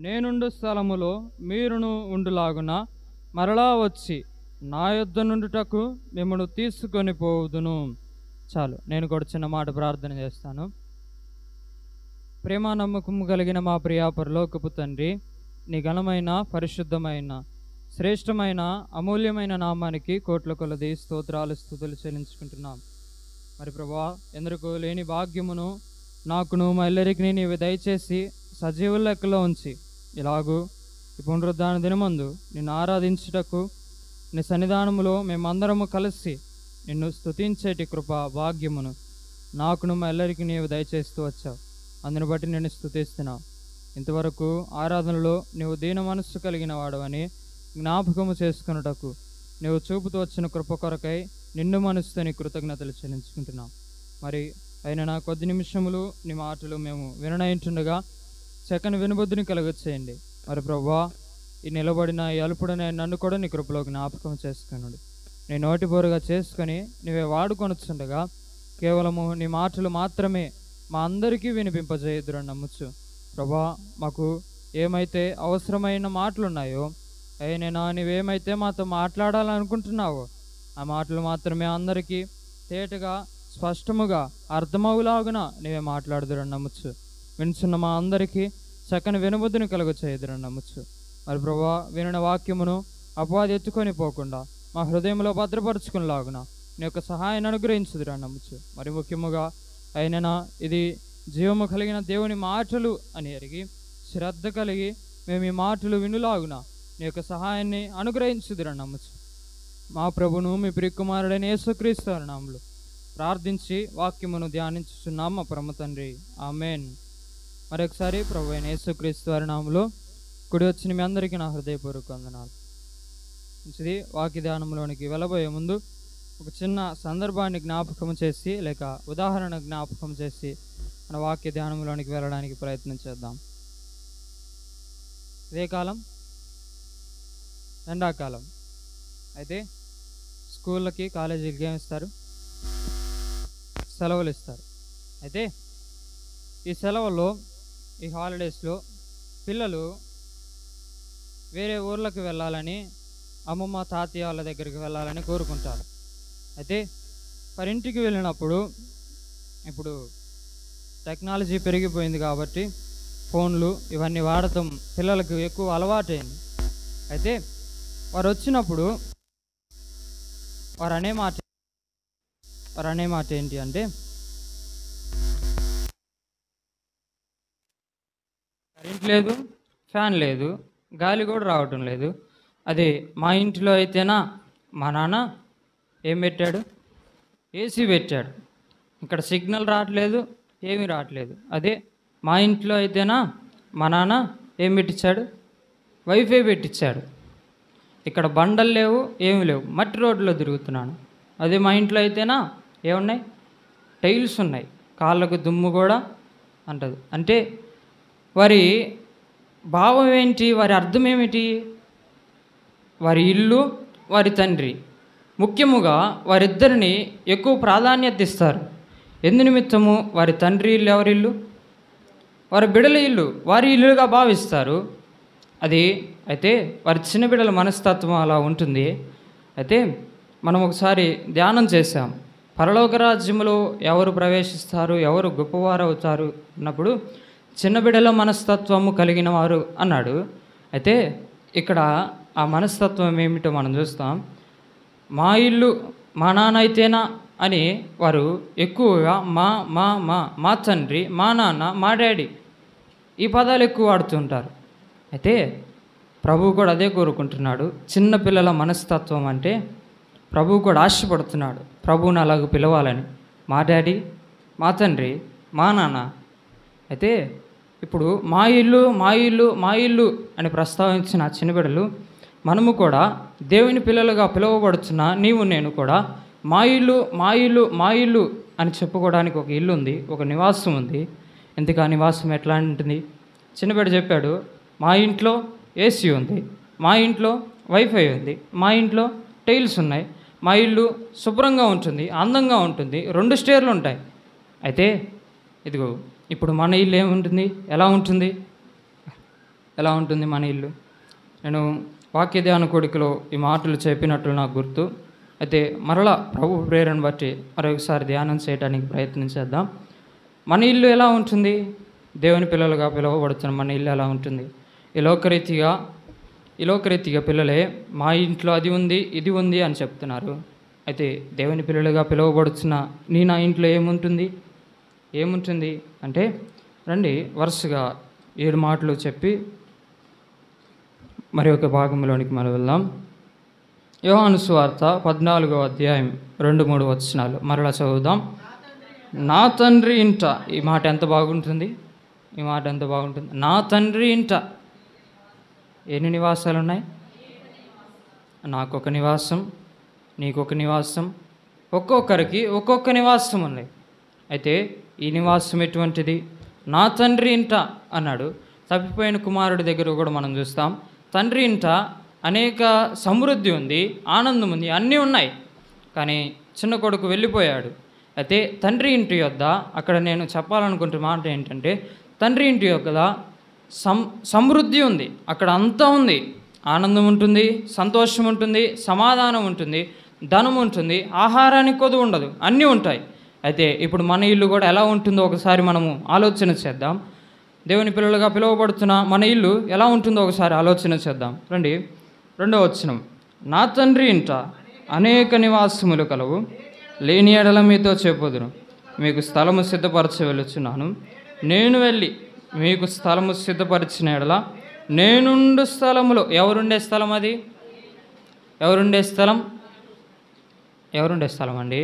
నేనుండు స్థలములో మీరును ఉండులాగున మరలా వచ్చి నా యొద్ద నుండుటకు మిమ్మల్ని తీసుకొని పోవుదును. చాలు, నేను కూడా చిన్న మాట ప్రార్థన చేస్తాను. ప్రేమ నమ్మకము కలిగిన మా ప్రియా పరలోకపు తండ్రి, నీ ఘనమైన పరిశుద్ధమైన శ్రేష్టమైన అమూల్యమైన నామానికి కోట్ల కొలది స్తోత్రాలు స్తుతులు చెల్లించుకుంటున్నాం. మరి ప్రభువా, ఎందరికో లేని భాగ్యమును నాకును మా ఎల్లరికి నీవు దయచేసి సజీవుల లెక్కలో ఉంచి ఇలాగూ ఈ పునరుద్ధాన దినమందు నిన్ను ఆరాధించుటకు నీ సన్నిధానములో మేమందరము కలిసి నిన్ను స్తుతించేటి కృప భాగ్యమును నాకును మా ఎల్లరికి నీవు దయచేస్తూ వచ్చావు. అందుని బట్టి నేను స్తుతిస్తున్నావు. ఇంతవరకు ఆరాధనలో నీవు దీన మనస్సు కలిగిన వాడవని జ్ఞాపకము చేసుకున్నటకు నీవు చూపుతూ వచ్చిన కృప కొరకై నిన్ను మనసుతో నీ కృతజ్ఞతలు చెల్లించుకుంటున్నాం. మరి అయిన నా కొద్ది నిమిషములు నీ మాటలు మేము విననయింటుండగా చక్కని వినుబుద్ధిని కలుగచేయండి. మరి ప్రభువా, ఈ నిలబడిన ఈ అల్పుడనే నన్ను కూడా నీ కృపలో జ్ఞాపకం చేసుకున్నాడు. నీ నోటి బోరుగా చేసుకొని నీవే వాడుకొనుచుండగా కేవలము నీ మాటలు మాత్రమే మా అందరికీ వినిపింపజేయుదురని నమ్ముచ్చు. ప్రభువా, మాకు ఏమైతే అవసరమైన మాటలు ఉన్నాయో అయినా నీవేమైతే మాతో మాట్లాడాలనుకుంటున్నావో ఆ మాటలు మాత్రమే అందరికీ తేటగా స్పష్టముగా అర్థమవులాగున నీవే మాట్లాడుదురని నమ్ముచ్చు. వినుచున్న మా అందరికీ చక్కని వినుబుద్ధిని కలుగ చేయుదురని నమ్ముచ్చు. మరి ప్రభువా, వినిన వాక్యమును అపవాది ఎత్తుకొని పోకుండా మా హృదయంలో భద్రపరుచుకునేలాగున నీ యొక్క సహాయాన్ని అనుగ్రహించుదురని నమ్ముచ్చు. మరి ముఖ్యముగా అయినా ఇది జీవము కలిగిన దేవుని మాటలు అని ఎరిగి శ్రద్ధ కలిగి మేము ఈ మాటలు వినులాగున నీ యొక్క సహాయాన్ని అనుగ్రహించుదురని నమ్ముచ్చు. మా ప్రభును మీ ప్రియకుమారుడైన యేసుక్రీస్తు నామములో ప్రార్థించి వాక్యమును ధ్యానించుచున్నాం మా పరమ తండ్రి, ఆమేన్. మరొకసారి ప్రభు అయిన యేసుక్రీస్తు వారి నామములో కుడి వచ్చిన మీ అందరికీ నా హృదయపూర్వక వందనాలు. మంచిది. వాక్య ధ్యానంలోనికి వెళ్ళబోయే ముందు ఒక చిన్న సందర్భాన్ని జ్ఞాపకం చేసి లేక ఉదాహరణ జ్ఞాపకం చేసి మన వాక్య ధ్యానంలోనికి వెళ్ళడానికి ప్రయత్నం చేద్దాం. ఇదే కాలం ఎండాకాలం అయితే స్కూళ్ళకి కాలేజీలకి ఏమి ఇస్తారు? సెలవులు ఇస్తారు. అయితే ఈ సెలవుల్లో ఈ హాలిడేస్లో పిల్లలు వేరే ఊర్లకు వెళ్ళాలని అమ్మమ్మ తాతయ్య వాళ్ళ దగ్గరికి వెళ్ళాలని కోరుకుంటారు. అయితే వారి ఇంటికి వెళ్ళినప్పుడు ఇప్పుడు టెక్నాలజీ పెరిగిపోయింది కాబట్టి ఫోన్లు ఇవన్నీ వాడటం పిల్లలకు ఎక్కువ అలవాటైంది. అయితే వారు వచ్చినప్పుడు వారు అనే మాట ఏంటి అంటే, కరెంట్ లేదు, ఫ్యాన్ లేదు, గాలి కూడా రావటం లేదు. అదే మా ఇంట్లో అయితేనా మా నాన్న ఏం పెట్టాడు? ఏసీ పెట్టాడు. ఇక్కడ సిగ్నల్ రావట్లేదు, ఏమీ రావట్లేదు. అదే మా ఇంట్లో అయితేనా మా నాన్న ఏం పెట్టించాడు? వైఫై పెట్టించాడు. ఇక్కడ బండలు లేవు, ఏమీ లేవు, మట్టి రోడ్లో తిరుగుతున్నాను. అదే మా ఇంట్లో అయితేనా ఏమున్నాయి? టైల్స్ ఉన్నాయి, కాళ్ళకు దుమ్ము కూడా అంటదు. అంటే వారి భావం ఏంటి? వారి అర్థం ఏమిటి? వారి ఇల్లు, వారి తండ్రి, ముఖ్యముగా వారిద్దరిని ఎక్కువ ప్రాధాన్యత ఇస్తారు. ఎందు నిమిత్తము? వారి తండ్రి ఇల్లు ఎవరిల్లు? వారి బిడల ఇల్లు వారి ఇల్లుగా భావిస్తారు. అది అయితే వారి చిన్న బిడ్డల మనస్తత్వం అలా ఉంటుంది. అయితే మనం ఒకసారి ధ్యానం చేశాం. పరలోక రాజ్యములో ఎవరు ప్రవేశిస్తారు, ఎవరు గొప్పవారు అవుతారు అన్నప్పుడు చిన్న బిడ్డల మనస్తత్వము కలిగిన వారు అన్నాడు. అయితే ఇక్కడ ఆ మనస్తత్వం ఏమిటో మనం చూస్తాం. మా ఇల్లు మా నాన్న అయితేనా అని వారు ఎక్కువగా మా మా మా మా తండ్రి, మా నాన్న, మా డాడీ ఈ పదాలు ఎక్కువ వాడుతుంటారు. అయితే ప్రభువు కూడా అదే కోరుకుంటున్నాడు. చిన్నపిల్లల మనస్తత్వం అంటే ప్రభువు కూడా ఆశపడుతున్నాడు ప్రభువుని అలాగ పిలవాలని. మా డాడీ, మా తండ్రి, మా నాన్న. అయితే ఇప్పుడు మా ఇల్లు మా ఇల్లు మా ఇల్లు అని ప్రస్తావించిన చిన్నబిడ్డలు మనము కూడా దేవుని పిల్లలుగా పిలువబడుతున్న నీవు నేను కూడా మా ఇల్లు మా ఇల్లు మా ఇల్లు అని చెప్పుకోవడానికి ఒక ఇల్లు ఉంది, ఒక నివాసం ఉంది. ఎందుకు ఆ నివాసం ఎట్లా ఉంటుంది? చిన్నబిడ్డ చెప్పాడు, మా ఇంట్లో ఏసీ ఉంది, మా ఇంట్లో వైఫై ఉంది, మా ఇంట్లో టైల్స్ ఉన్నాయి, మా ఇల్లు శుభ్రంగా ఉంటుంది, అందంగా ఉంటుంది, 2 స్టేర్లు ఉంటాయి. అయితే ఇదిగో ఇప్పుడు మన ఇల్లు ఏముంటుంది? ఎలా ఉంటుంది? ఎలా ఉంటుంది మన ఇల్లు? నేను వాక్య ధ్యాన కోడికలో ఈ మాటలు చెప్పినట్లు నాకు గుర్తు. అయితే మరలా ప్రభు ప్రేరణ బట్టి మరొకసారి ధ్యానం చేయడానికి ప్రయత్నం చేద్దాం. మన ఇల్లు ఎలా ఉంటుంది? దేవుని పిల్లలుగా పిలువబడుతున్న మన ఇల్లు ఎలా ఉంటుంది? ఈ లోకరీతిగా పిల్లలే మా ఇంట్లో అది ఉంది ఇది ఉంది అని చెప్తున్నారు. అయితే దేవుని పిల్లలుగా పిలువబడుతున్న నా ఇంట్లో ఏముంటుంది అంటే, రండి వరుసగా 7 మాటలు చెప్పి మరి ఒక భాగంలోనికి మనం వెళ్దాం. యోహాను సువార్త 14వ అధ్యాయం 2-3 వచనాలు మరలా చదువుదాం. నా తండ్రి ఇంట, ఈ మాట ఎంత బాగుంటుంది, నా తండ్రి ఇంట ఎన్ని నివాసాలు ఉన్నాయి? నాకొక నివాసం, నీకొక నివాసం, ఒక్కొక్కరికి ఒక్కొక్క నివాసం ఉన్నాయి. అయితే ఈ నివాసం ఎటువంటిది? నా తండ్రి ఇంట అన్నాడు. తప్పిపోయిన కుమారుడి దగ్గర కూడా మనం చూస్తాం. తండ్రి ఇంట అనేక సమృద్ధి ఉంది, ఆనందం ఉంది, అన్నీ ఉన్నాయి. కానీ చిన్న కొడుకు వెళ్ళిపోయాడు. అయితే తండ్రి ఇంటి యొద్ద, అక్కడ నేను చెప్పాలనుకుంటున్న మాట ఏంటంటే, తండ్రి ఇంటి యొద్ద సమృద్ధి ఉంది. అక్కడ అంతా ఉంది. ఆనందం ఉంటుంది, సంతోషం ఉంటుంది, సమాధానం ఉంటుంది, ధనం ఉంటుంది, ఆహారానికి కొదువు ఉండదు, అన్నీ ఉంటాయి. అయితే ఇప్పుడు మన ఇల్లు కూడా ఎలా ఉంటుందో ఒకసారి మనము ఆలోచన చేద్దాం. దేవుని పిల్లలుగా పిలువబడుతున్న మన ఇల్లు ఎలా ఉంటుందో ఒకసారి ఆలోచన చేద్దాం. రండి, 2వ వచనం. నా తండ్రి ఇంట అనేక నివాసములు కలవు, లేని ఎడల మీతో చెప్పుదును. మీకు స్థలము సిద్ధపరచ వెళుచున్నాను. నేను వెళ్ళి మీకు స్థలము సిద్ధపరిచిన ఎడల నేనుండు స్థలములో. ఎవరుండే స్థలం అది? ఎవరుండే స్థలం అండి?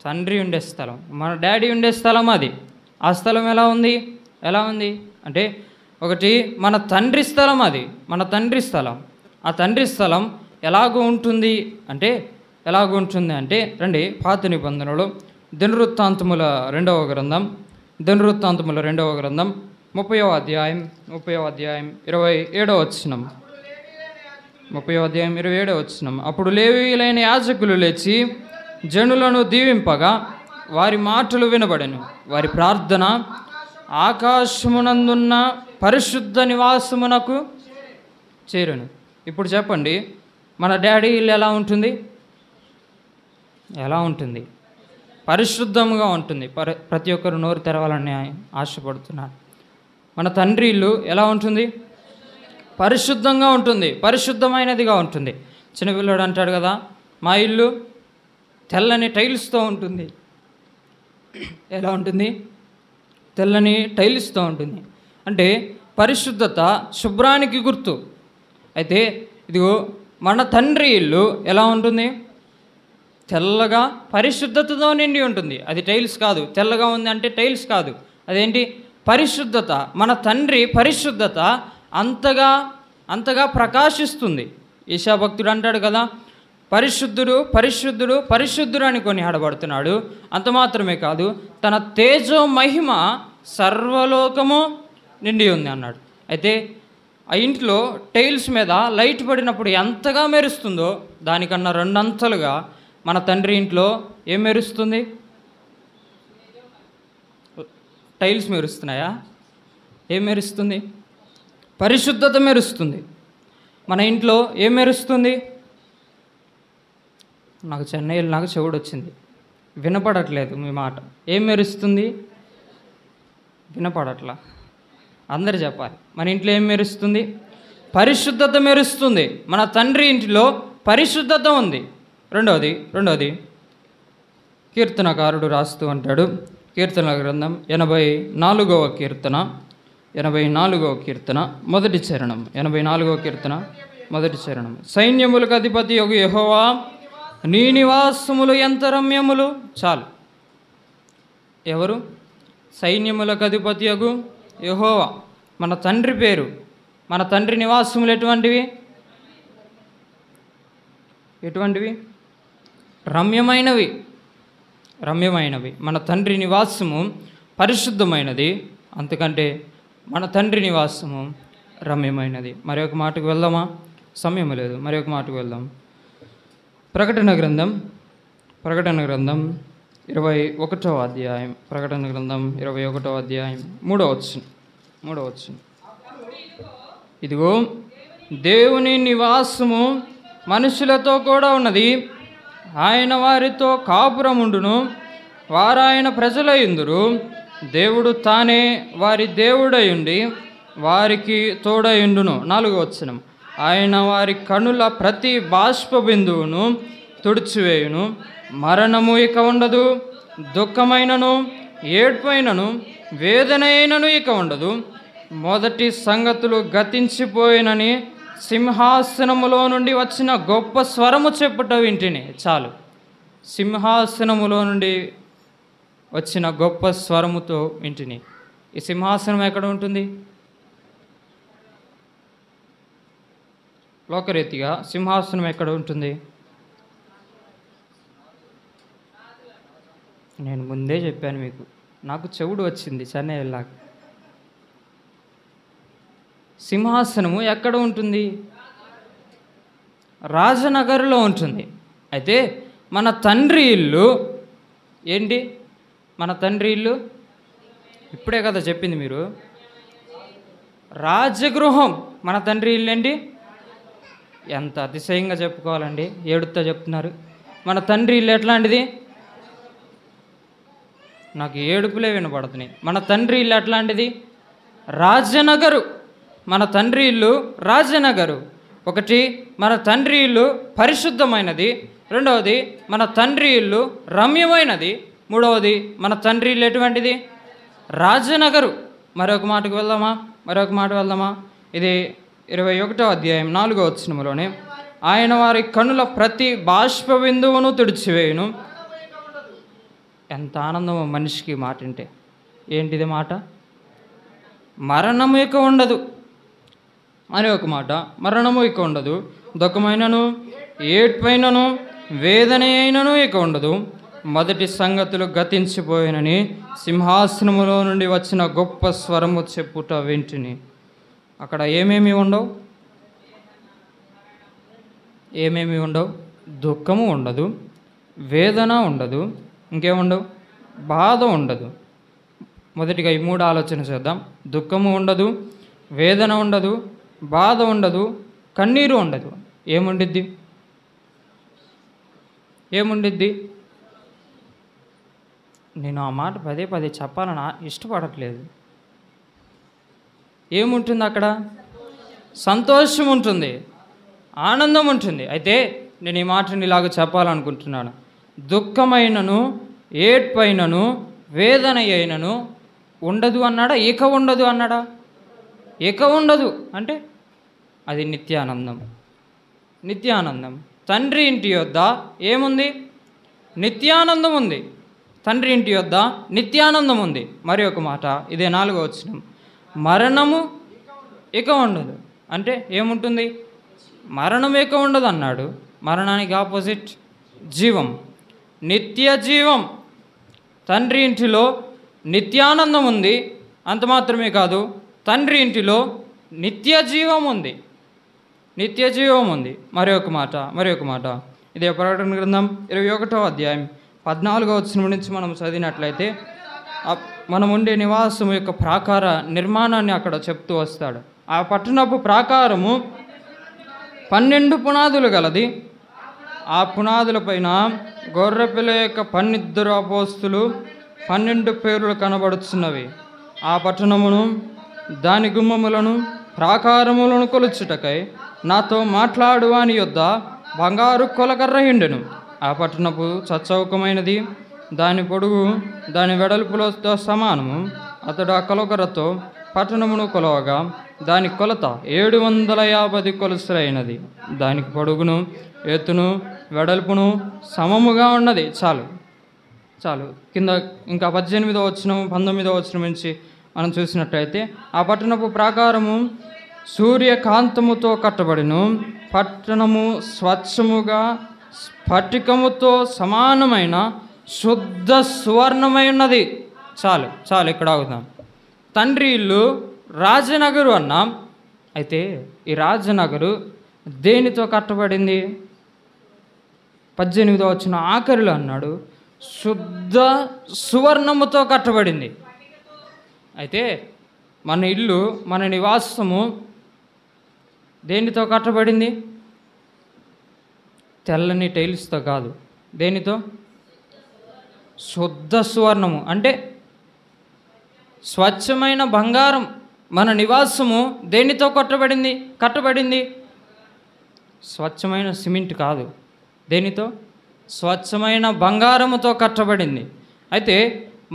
తండ్రి ఉండే స్థలం, మన డాడీ ఉండే స్థలం అది. ఆ స్థలం ఎలా ఉంది అంటే, ఒకటి మన తండ్రి స్థలం, అది మన తండ్రి స్థలం. ఆ తండ్రి స్థలం ఎలాగూ ఉంటుంది అంటే రండి, పాత నిబంధనలు దినవృత్తాంతముల 2వ గ్రంథం 30వ అధ్యాయం 27వ వచనం. 30వ అధ్యాయం 27వ వచనం. అప్పుడు లేవీయులైన యాజకులు లేచి జనులను దీవింపగా వారి మాటలు వినబడెను. వారి ప్రార్థన ఆకాశమునందున్న పరిశుద్ధ నివాసమునకు చేరును. ఇప్పుడు చెప్పండి, మన డాడీ ఇల్లు ఎలా ఉంటుంది? పరిశుద్ధంగా ఉంటుంది. ప్రతి ఒక్కరు నోరు తెరవాలని ఆశపడుతున్నారు. మన తండ్రి ఇల్లు ఎలా ఉంటుంది? పరిశుద్ధంగా ఉంటుంది, పరిశుద్ధమైనదిగా ఉంటుంది. చిన్నపిల్లడు అంటాడు కదా, మా ఇల్లు తెల్లని టైల్స్తో ఉంటుంది. ఎలా ఉంటుంది? తెల్లని టైల్స్తో ఉంటుంది. అంటే పరిశుద్ధత శుభ్రానికి గుర్తు. అయితే ఇదిగో మన తండ్రి ఇల్లు ఎలా ఉంటుంది? తెల్లగా పరిశుద్ధతతో నిండి ఉంటుంది. అది టైల్స్ కాదు. తెల్లగా ఉంది అంటే టైల్స్ కాదు, అదేంటి? పరిశుద్ధత. మన తండ్రి పరిశుద్ధత అంతగా ప్రకాశిస్తుంది. ఈశా భక్తుడు అంటాడు కదా, పరిశుద్ధుడు పరిశుద్ధుడు పరిశుద్ధుడు అని కొనియాడబడుతున్నాడు. అంత మాత్రమే కాదు, తన తేజో మహిమ సర్వలోకము నిండి ఉంది అన్నాడు. అయితే ఆ ఇంట్లో టైల్స్ మీద లైట్ పడినప్పుడు ఎంతగా మెరుస్తుందో దానికన్నా 2 అంతలుగా మన తండ్రి ఇంట్లో ఏం మెరుస్తుంది? టైల్స్ మెరుస్తున్నాయా? ఏం మెరుస్తుంది? పరిశుద్ధత మెరుస్తుంది. మన ఇంట్లో ఏం మెరుస్తుంది? నాకు చెన్నైలో నాకు చెవుడు వచ్చింది, వినపడట్లేదు మీ మాట. ఏం మెరుస్తుంది? వినపడట్లా. అందరు చెప్పాలి. మన ఇంట్లో ఏం మెరుస్తుంది? పరిశుద్ధత మెరుస్తుంది. మన తండ్రి ఇంటిలో పరిశుద్ధత ఉంది. రెండవది కీర్తనకారుడు రాస్తూ అంటాడు. కీర్తన గ్రంథం 84వ కీర్తన మొదటి చరణం. 84వ కీర్తన మొదటి చరణం. సైన్యములకు అధిపతి యొగు యెహోవా, నీ నివాసములు ఎంత రమ్యములు. చాలు. ఎవరు? సైన్యములకు అధిపతి యొగు యెహోవా. మన తండ్రి పేరు. మన తండ్రి నివాసములు ఎటువంటివి? రమ్యమైనవి. మన తండ్రి నివాసము పరిశుద్ధమైనది, అంతకంటే మన తండ్రి నివాసము రమ్యమైనది. మరి ఒక మాటకు వెళ్దామా? సమయం లేదు. మరి ఒక మాటకు వెళ్దాం. ప్రకటన గ్రంథం 21వ అధ్యాయం. ప్రకటన గ్రంథం 21వ అధ్యాయం 3వ వచనం. ఇదిగో దేవుని నివాసము మనుషులతో కూడా ఉన్నది, ఆయన వారితో కాపురముండును, వారాయన ప్రజలయుందురు. దేవుడు తానే వారి దేవుడయుండి వారికి తోడయుండును. 4వ వచనం, ఆయన వారి కనుల ప్రతి బాష్ప బిందువును తుడిచివేయును. మరణము ఇక ఉండదు, దుఃఖమైనను ఏడ్పైనను వేదన అయినను ఇక ఉండదు. మొదటి సంగతులు గతించిపోయినని సింహాసనములో నుండి వచ్చిన గొప్ప స్వరము చెప్పుట వింటిని. చాలు, సింహాసనములో నుండి వచ్చిన గొప్ప స్వరముతో వింటిని. ఈ సింహాసనం ఎక్కడ ఉంటుంది? లోకరీతిగా సింహాసనం ఎక్కడ ఉంటుంది? నేను ముందే చెప్పాను మీకు, నాకు చెవుడు వచ్చింది చెన్నై వెళ్ళాక. సింహాసనము ఎక్కడ ఉంటుంది? రాజనగర్లో ఉంటుంది. అయితే మన తండ్రి ఇల్లు ఏంటి? మన తండ్రి ఇల్లు ఇప్పుడే కదా చెప్పింది మీరు, రాజగృహం. మన తండ్రి ఇల్లు ఏంటి? ఎంత అతిశయంగా చెప్పుకోవాలండి, ఏడుతో చెప్తున్నారు. మన తండ్రి ఇల్లు ఎట్లాంటిది? నాకు ఏడుపులే వినపడుతున్నాయి. మన తండ్రి ఇల్లు ఎట్లాంటిది? రాజనగరు. మన తండ్రి ఇల్లు రాజనగరు. ఒకటి, మన తండ్రి ఇల్లు పరిశుద్ధమైనది. రెండవది, మన తండ్రి ఇల్లు రమ్యమైనది. మూడవది, మన తండ్రి ఇల్లు ఎటువంటిది? రాజనగరు. మరొక మాటకు వెళ్దామా? ఇది 21వ అధ్యాయం 4వ వచనములోనే, ఆయన వారి కనుల ప్రతి బాష్ప బిందువును తుడిచివేయును. ఎంత ఆనందమో మనిషికి మాట అంటే. ఏంటిది మాట? మరణము ఇక ఉండదు అని ఒక మాట. మరణము ఇక ఉండదు, దుఃఖమైనను ఏడ్పైనను వేదన అయినను ఇక ఉండదు. మొదటి సంగతులు గతించిపోయినని సింహాసనములో నుండి వచ్చిన గొప్ప స్వరము చెప్పుట వింటిని. అక్కడ ఏమేమి ఉండవు? దుఃఖము ఉండదు, వేదన ఉండదు, ఇంకేముండవు? బాధ ఉండదు. మొదటిగా ఈ 3 ఆలోచన చేద్దాం. దుఃఖము ఉండదు, వేదన ఉండదు, బాధ ఉండదు, కన్నీరు ఉండదు. ఏముండిద్ది? నేను ఆ మాట పదే చెప్పాలని ఇష్టపడట్లేదు. ఏముంటుంది అక్కడ? సంతోషం ఉంటుంది, ఆనందం ఉంటుంది. అయితే నేను ఈ మాటని ఇలాగ చెప్పాలనుకుంటున్నాను. దుఃఖమైనను ఏడ్పైనను వేదన అయినను ఉండదు అన్నాడా? ఇక ఉండదు అన్నాడా? ఇక ఉండదు అంటే అది నిత్యానందం. తండ్రి ఇంటి యొద్ద ఏముంది? నిత్యానందం ఉంది. తండ్రి ఇంటి యొద్ద నిత్యానందం ఉంది. మరి ఒక మాట, ఇదే 4వ వచనం, మరణము ఇక ఉండదు అంటే ఏముంటుంది? మరణం ఇక ఉండదు అన్నాడు. మరణానికి ఆపోజిట్ జీవం, నిత్య జీవం. తండ్రి ఇంటిలో నిత్యానందం ఉంది. అంత మాత్రమే కాదు, తండ్రి ఇంటిలో నిత్య జీవం ఉంది. మరి ఒక మాట, ఇదే ప్రకటన గ్రంథం 21వ అధ్యాయం 14వ వచనం నుంచి మనం చదివినట్లయితే మనం ఉండే నివాసం యొక్క ప్రాకార నిర్మాణాన్ని అక్కడ చెప్తూ వస్తాడు. ఆ పట్టణపు ప్రాకారము 12 పునాదులు గలది. ఆ పునాదుల పైన గొర్రెపిల్ల యొక్క 12 అపోస్తులు 12 పేర్లు కనబడుచున్నవి. ఆ పట్టణమును దాని గుమ్మములను ప్రాకారములను కొలుచుటకై నాతో మాట్లాడు అని యొద్ద బంగారు కొలకర్ర ఉండెను. ఆ పట్టణపు చచ్చౌకమైనది, దాని పొడుగు దాని వెడల్పులతో సమానము. అతడు ఆ కొలకర్రతో పట్టణమును కొలవగా దాని కొలత 750 కొలుసులైనది. దానికి పొడుగును ఎత్తును వెడల్పును సమముగా ఉన్నది. చాలు. కింద ఇంకా 18వ వచనం 19వ వచనం నుంచి మనం చూసినట్లయితే, ఆ పట్టణపు ప్రాకారము సూర్యకాంతముతో కట్టబడిను. పట్టణము స్వచ్ఛముగా స్ఫటికముతో సమానమైన శుద్ధ సువర్ణమై ఉన్నది. చాలు, ఇక్కడ ఆగుదాం. తండ్రి ఇల్లు రాజనగరు అన్నాం. అయితే ఈ రాజనగరు దేనితో కట్టబడింది? 18వ వచనం ఆఖరిలో అన్నాడు, శుద్ధ సువర్ణముతో కట్టబడింది. అయితే మన ఇల్లు, మన నివాసము దేనితో కట్టబడింది? తెల్లని టైల్స్తో కాదు. దేనితో? శుద్ధ సువర్ణము అంటే స్వచ్ఛమైన బంగారం. మన నివాసము దేనితో కట్టబడింది? స్వచ్ఛమైన సిమెంట్ కాదు. దేనితో? స్వచ్ఛమైన బంగారముతో కట్టబడింది. అయితే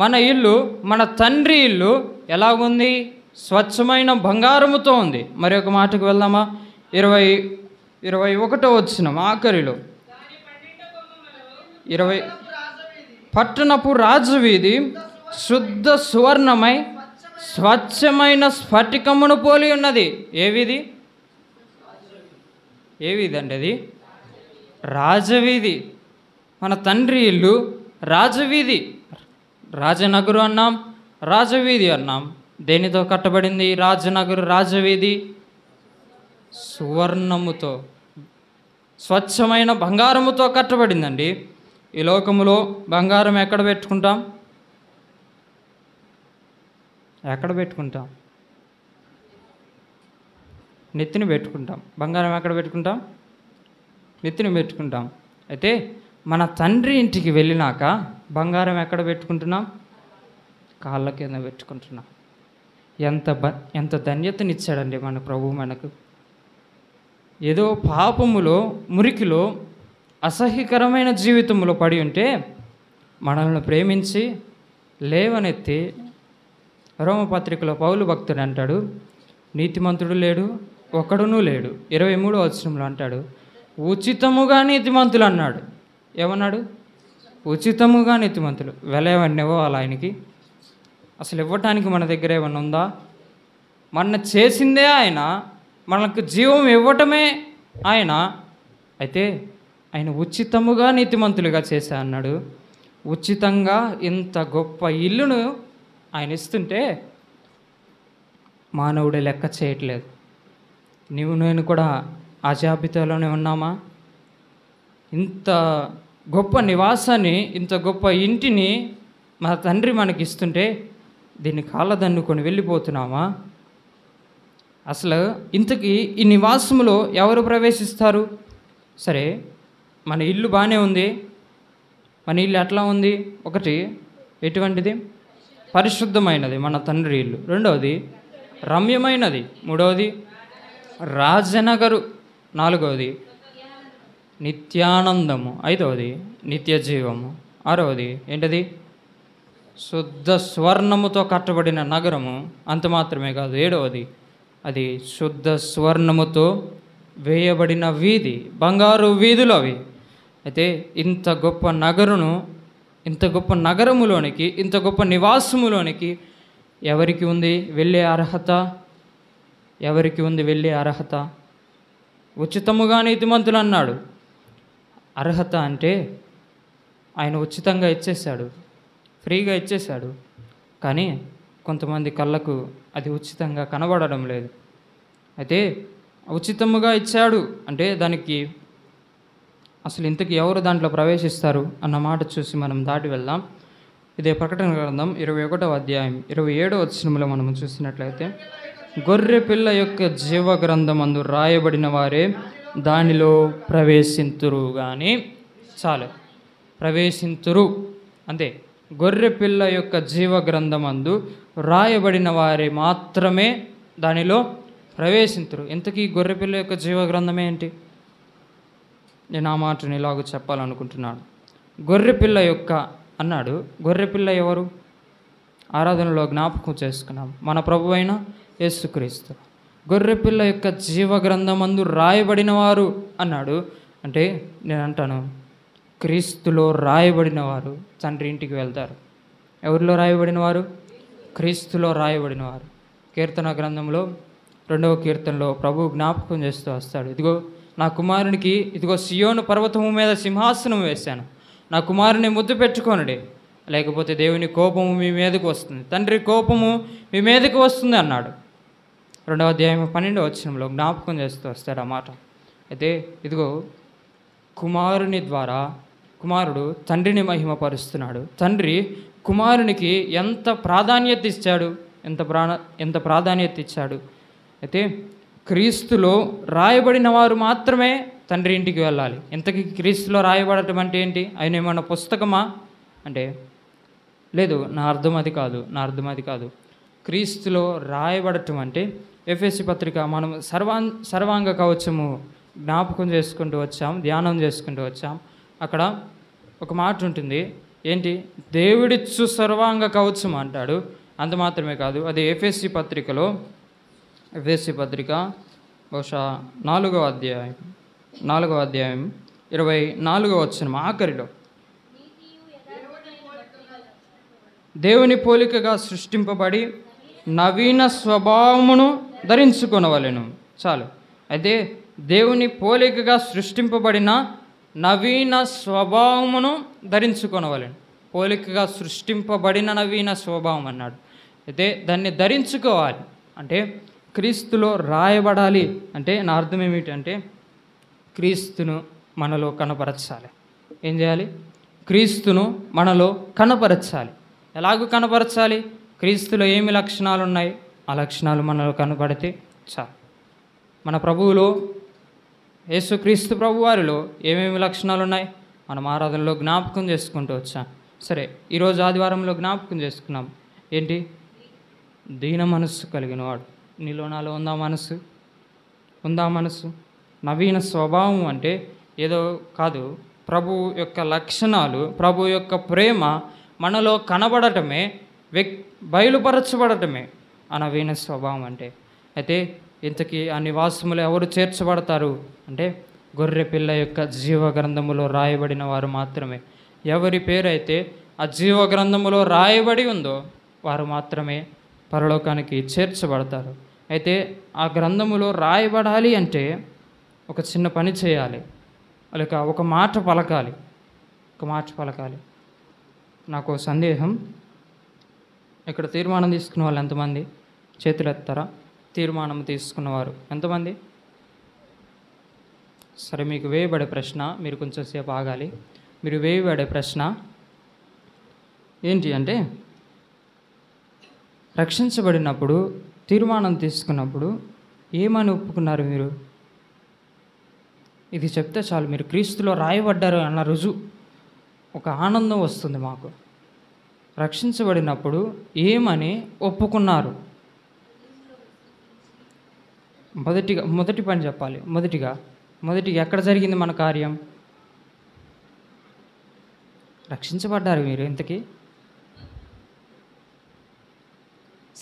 మన ఇల్లు, మన తండ్రి ఇల్లు ఎలాగుంది? స్వచ్ఛమైన బంగారముతో ఉంది. మరి ఒక మాటకు వెళ్దామా? 21వ వచనం ఆఖరిలో 20 పట్టణపు రాజవీధి శుద్ధ సువర్ణమై స్వచ్ఛమైన స్ఫటికమును పోలి ఉన్నది. ఏ వీధి అండి అది? రాజవీధి. మన తండ్రి ఇల్లు రాజవీధి. రాజనగరు అన్నాం, రాజవీధి అన్నాం. దేనితో కట్టబడింది రాజనగరు, రాజవీధి? సువర్ణముతో, స్వచ్ఛమైన బంగారముతో కట్టబడిందండి. ఈ లోకములో బంగారం ఎక్కడ పెట్టుకుంటాం? నెత్తిని పెట్టుకుంటాం. బంగారం ఎక్కడ పెట్టుకుంటాం? నెత్తిని పెట్టుకుంటాం. అయితే మన తండ్రి ఇంటికి వెళ్ళినాక బంగారం ఎక్కడ పెట్టుకుంటున్నాం? కాళ్ళ కింద పెట్టుకుంటున్నాం. ఎంత ధన్యతనిచ్చాడండి మన ప్రభు మనకు. ఏదో పాపములో, మురికిలో, అసహ్యకరమైన జీవితంలో పడి ఉంటే మనల్ని ప్రేమించి లేవనెత్తి, రోమపత్రికలో పౌలు భక్తుడు అంటాడు, నీతిమంతుడు లేడు, ఒక్కడునూ లేడు. 23వ వచనంలో అంటాడు, ఉచితముగా నీతిమంతులు అన్నాడు. ఏమన్నాడు? ఉచితముగా నీతిమంతులు. వెల ఏమన్నా ఇవ్వాలి ఆయనకి? అసలు ఇవ్వటానికి మన దగ్గర ఏమన్నా ఉందా? మన చేసిందే ఆయన, మనకు జీవం ఇవ్వటమే ఆయన. అయితే ఆయన ఉచితముగా నీతిమంతులుగా చేశా అన్నాడు. ఉచితంగా ఇంత గొప్ప ఇల్లును ఆయన ఇస్తుంటే మానవుడే లెక్క చేయట్లేదు. నేను కూడా ఆ జాబితాలోనే ఉన్నామా? ఇంత గొప్ప నివాసాన్ని, ఇంత గొప్ప ఇంటిని మన తండ్రి మనకి ఇస్తుంటే దీన్ని కాళ్ళదన్నుకొని వెళ్ళిపోతున్నామా? అసలు ఇంతకీ ఈ నివాసంలో ఎవరు ప్రవేశిస్తారు? సరే, మన ఇల్లు బాగానే ఉంది. మన ఇల్లు ఎట్లా ఉంది? ఒకటి ఎటువంటిది? పరిశుద్ధమైనది, మన తండ్రి ఇల్లు. రెండవది రమ్యమైనది. మూడవది రాజనగరు. నాలుగవది నిత్యానందము. ఐదవది నిత్య జీవము. ఆరవది ఏంటది? శుద్ధ స్వర్ణముతో కట్టబడిన నగరము. అంత మాత్రమే కాదు, ఏడవది అది శుద్ధ స్వర్ణముతో వేయబడిన వీధి, బంగారు వీధులు అవి. అయితే ఇంత గొప్ప నగరును, ఇంత గొప్ప నగరములోనికి, ఇంత గొప్ప నివాసములోనికి ఎవరికి ఉంది వెళ్ళే అర్హత? ఎవరికి ఉంది వెళ్ళే అర్హత? ఉచితముగా నీతిమంతులు అన్నాడు. అర్హత అంటే ఆయన ఉచితంగా ఇచ్చేశాడు, ఫ్రీగా ఇచ్చేశాడు. కానీ కొంతమంది కళ్ళకు అది ఉచితంగా కనబడడం లేదు. అయితే ఉచితముగా ఇచ్చాడు అంటే దానికి అసలు ఇంతకీ ఎవరు దాంట్లో ప్రవేశిస్తారు అన్న మాట చూసి మనం దాటి వెళ్దాం. ఇదే ప్రకటన గ్రంథం 21వ అధ్యాయం 27వ వచనంలో మనం చూసినట్లయితే, గొర్రె పిల్ల యొక్క జీవ గ్రంథమందు రాయబడిన వారే దానిలో ప్రవేశింతురు. కానీ చాలు, ప్రవేశింతురు అంతే. గొర్రె పిల్ల యొక్క జీవ గ్రంథమందు రాయబడిన వారే మాత్రమే దానిలో ప్రవేశింతురు. ఇంతకీ గొర్రె పిల్ల యొక్క జీవ గ్రంథమే ఏంటి? నేను ఆ మాటని ఇలాగ చెప్పాలనుకుంటున్నాను. గొర్రెపిల్ల యొక్క అన్నాడు. గొర్రెపిల్ల ఎవరు? ఆరాధనలో జ్ఞాపకం చేసుకున్నాం, మన ప్రభు అయిన యేసుక్రీస్తు. గొర్రెపిల్ల యొక్క జీవ గ్రంథమందు రాయబడిన వారు అన్నాడు. అంటే నేను అంటాను, క్రీస్తులో రాయబడిన వారు తండ్రి ఇంటికి వెళ్తారు. ఎవరిలో రాయబడిన వారు? క్రీస్తులో రాయబడిన వారు. కీర్తన గ్రంథంలో 2వ కీర్తనలో ప్రభు జ్ఞాపకం చేస్తూ వస్తాడు, ఇదిగో నా కుమారునికి, ఇదిగో సియోను పర్వతము మీద సింహాసనం వేశాను, నా కుమారుని ముద్దు పెట్టుకోనుడి, లేకపోతే దేవుని కోపము మీ మీదకు వస్తుంది, తండ్రి కోపము మీ మీదకు వస్తుంది అన్నాడు. 2వ అధ్యాయం 12వ వచనంలో జ్ఞాపకం చేస్తూ వస్తాడు ఆ మాట. అయితే ఇదిగో కుమారుని ద్వారా కుమారుడు తండ్రిని మహిమపరుస్తున్నాడు. తండ్రి కుమారునికి ఎంత ప్రాధాన్యత ఇచ్చాడు, ఎంత ప్రాధాన్యత ఇచ్చాడు. అయితే క్రీస్తులో రాయబడిన వారు మాత్రమే తండ్రి ఇంటికి వెళ్ళాలి. ఇంతకీ క్రీస్తులో రాయబడటం అంటే ఏంటి? ఆయన ఏమన్నా పుస్తకమా అంటే లేదు, నా అర్థం అది కాదు. క్రీస్తులో రాయబడటం అంటే ఎఫెసీ పత్రిక మనం సర్వాంగ కవచము జ్ఞాపకం చేసుకుంటూ వచ్చాం, ధ్యానం చేసుకుంటూ వచ్చాం. అక్కడ ఒక మాట ఉంటుంది, ఏంటి? దేవుడిచ్చు సర్వాంగ కవచం అంటాడు. అంత మాత్రమే కాదు, అది ఎఫెసీ పత్రిక బహుశా 4వ అధ్యాయం 24వ వచనం ఆఖరిలో, దేవుని పోలికగా సృష్టింపబడి నవీన స్వభావమును ధరించుకొనవలెను. చాలు. అయితే దేవుని పోలికగా సృష్టింపబడిన నవీన స్వభావమును ధరించుకొనవలెను. పోలికగా సృష్టింపబడిన నవీన స్వభావం అన్నాడు. అయితే దాన్ని ధరించుకోవాలి అంటే క్రీస్తులో రాయబడాలి అంటే నా అర్థం ఏమిటంటే క్రీస్తును మనలో కనపరచాలి. ఏం చేయాలి? క్రీస్తును మనలో కనపరచాలి. ఎలాగూ కనపరచాలి? క్రీస్తులో ఏమి లక్షణాలు ఉన్నాయి, ఆ లక్షణాలు మనలో కనపడితే చాలు. మన ప్రభువులో, యేసుక్రీస్తు ప్రభువారిలో ఏమేమి లక్షణాలు ఉన్నాయి మనం ఆరాధనలో జ్ఞాపకం చేసుకుంటూ వచ్చాం. సరే, ఈరోజు ఆదివారంలో జ్ఞాపకం చేసుకున్నాం. ఏంటి? దీన మనస్సు కలిగిన వాడు. నీలో నాలో ఉందా మనసు? నవీన స్వభావం అంటే ఏదో కాదు, ప్రభు యొక్క లక్షణాలు, ప్రభు యొక్క ప్రేమ మనలో కనబడటమే, బయలుపరచబడటమే ఆ నవీన స్వభావం అంటే. అయితే ఇంతకీ ఆ నివాసములు ఎవరు చేర్చబడతారు అంటే గొర్రె పిల్ల యొక్క జీవ గ్రంథములో రాయబడిన వారు మాత్రమే. ఎవరి పేరైతే ఆ జీవ గ్రంథములో రాయబడి ఉందో వారు మాత్రమే పరలోకానికి చేర్చబడతారు. అయితే ఆ గ్రంథములో రాయబడాలి అంటే ఒక చిన్న పని చేయాలి, లేక ఒక మాట పలకాలి. నాకు సందేహం, ఇక్కడ తీర్మానం తీసుకున్న వాళ్ళు ఎంతమంది? చేతులు ఎత్తారా? తీర్మానం తీసుకున్నవారు ఎంతమంది? సరే, మీకు వేయబడే ప్రశ్న, మీరు కొంచెం సేపు ఆగాలి. మీరు వేయబడే ప్రశ్న ఏంటి అంటే, రక్షించబడినప్పుడు, తీర్మానం తీసుకున్నప్పుడు ఏమని ఒప్పుకున్నారు మీరు? ఇది చెప్తే చాలు, మీరు క్రీస్తులో రాయబడ్డారు అన్న రుజువు, ఒక ఆనందం వస్తుంది మాకు. రక్షించబడినప్పుడు ఏమని ఒప్పుకున్నారు? మొదటి పని చెప్పాలి. మొదటిగా ఎక్కడ జరిగింది మన కార్యం? రక్షించబడ్డారు మీరు ఇంతకీ?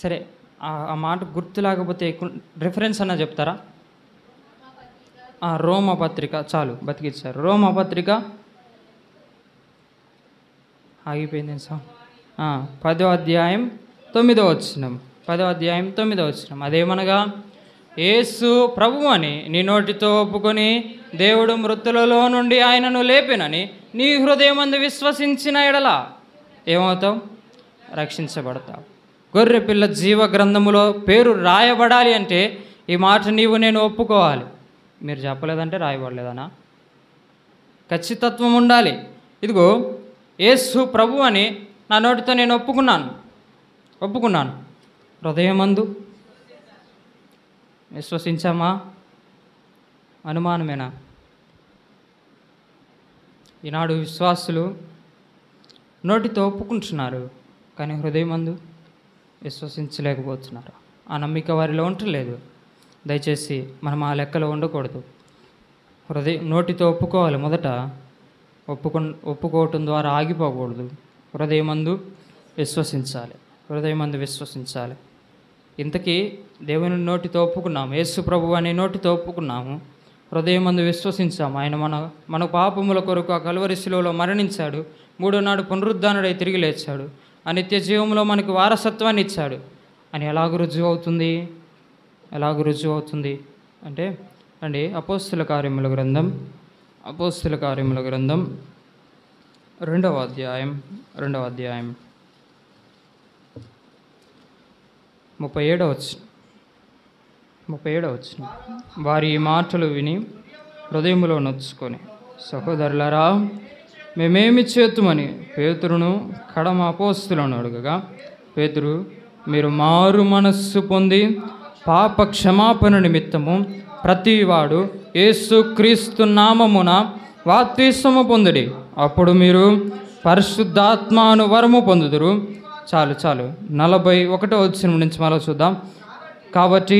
సరే, ఆ మాట గుర్తు లేకపోతే రిఫరెన్స్ అన్న చెప్తారా? రోమపత్రిక, చాలు బతికిచ్చారు. రోమపత్రిక ఆగిపోయింది సార్. 10వ అధ్యాయం 9వ వచనం. 10వ అధ్యాయం 9వ వచనం. అదేమనగా, యేసు ప్రభువు అని నీ నోటితో ఒప్పుకొని దేవుడు మృతులలో నుండి ఆయనను లేపెనని నీ హృదయమందు విశ్వసించిన ఎడల ఏమవుతావు? రక్షించబడతావు. గొర్రె పిల్ల జీవ గ్రంథములో పేరు రాయబడాలి అంటే ఈ మాట నీవు నేను ఒప్పుకోవాలి. మీరు చెప్పలేదంటే రాయబడలేదనా? ఖచ్చితత్వం ఉండాలి. ఇదిగో యేసు ప్రభు అని నా నోటితో నేను ఒప్పుకున్నాను. హృదయమందు విశ్వసించామా? అనుమానమేనా? ఈనాడు విశ్వాసులు నోటితో ఒప్పుకుంటున్నారు, కానీ హృదయమందు విశ్వసించలేకపోతున్నారు. ఆ నమ్మిక వారిలో ఉండలేదు. దయచేసి మనం ఆ లెక్కలో ఉండకూడదు. నోటితో ఒప్పుకోవాలి. మొదట ఒప్పుకోవటం ద్వారా ఆగిపోకూడదు. హృదయమందు విశ్వసించాలి. ఇంతకీ దేవుని నోటితో ఒప్పుకున్నాము, యేసు ప్రభు అనే నోటితో ఒప్పుకున్నాము, హృదయమందు విశ్వసించాము. ఆయన మన పాపముల కొరకు ఆ కలువరి శిలువలో మరణించాడు, మూడో నాడు పునరుద్ధానుడై తిరిగి లేచాడు, ఆ నిత్య జీవంలో మనకు వారసత్వాన్ని ఇచ్చాడు అని ఎలాగ రుజువు అవుతుంది అంటే అండి, అపోస్తుల కార్యముల గ్రంథం 2వ అధ్యాయం 37వ వచనం. వారి ఈ మాటలు విని హృదయములో నొచ్చుకొని, సహోదరులారా, మేమేమి చేతుమని పేతురును కడమ అపోస్తులను అడుగగా, పేతురు, మీరు మారు మనస్సు పొంది పాప క్షమాపణ నిమిత్తము ప్రతివాడు యేసుక్రీస్తు నామమున బాప్తిస్మము పొందుడి, అప్పుడు మీరు పరిశుద్ధాత్మను వరము పొందుదురు. చాలు 41వ వచనం నుంచి మరో చూద్దాం. కాబట్టి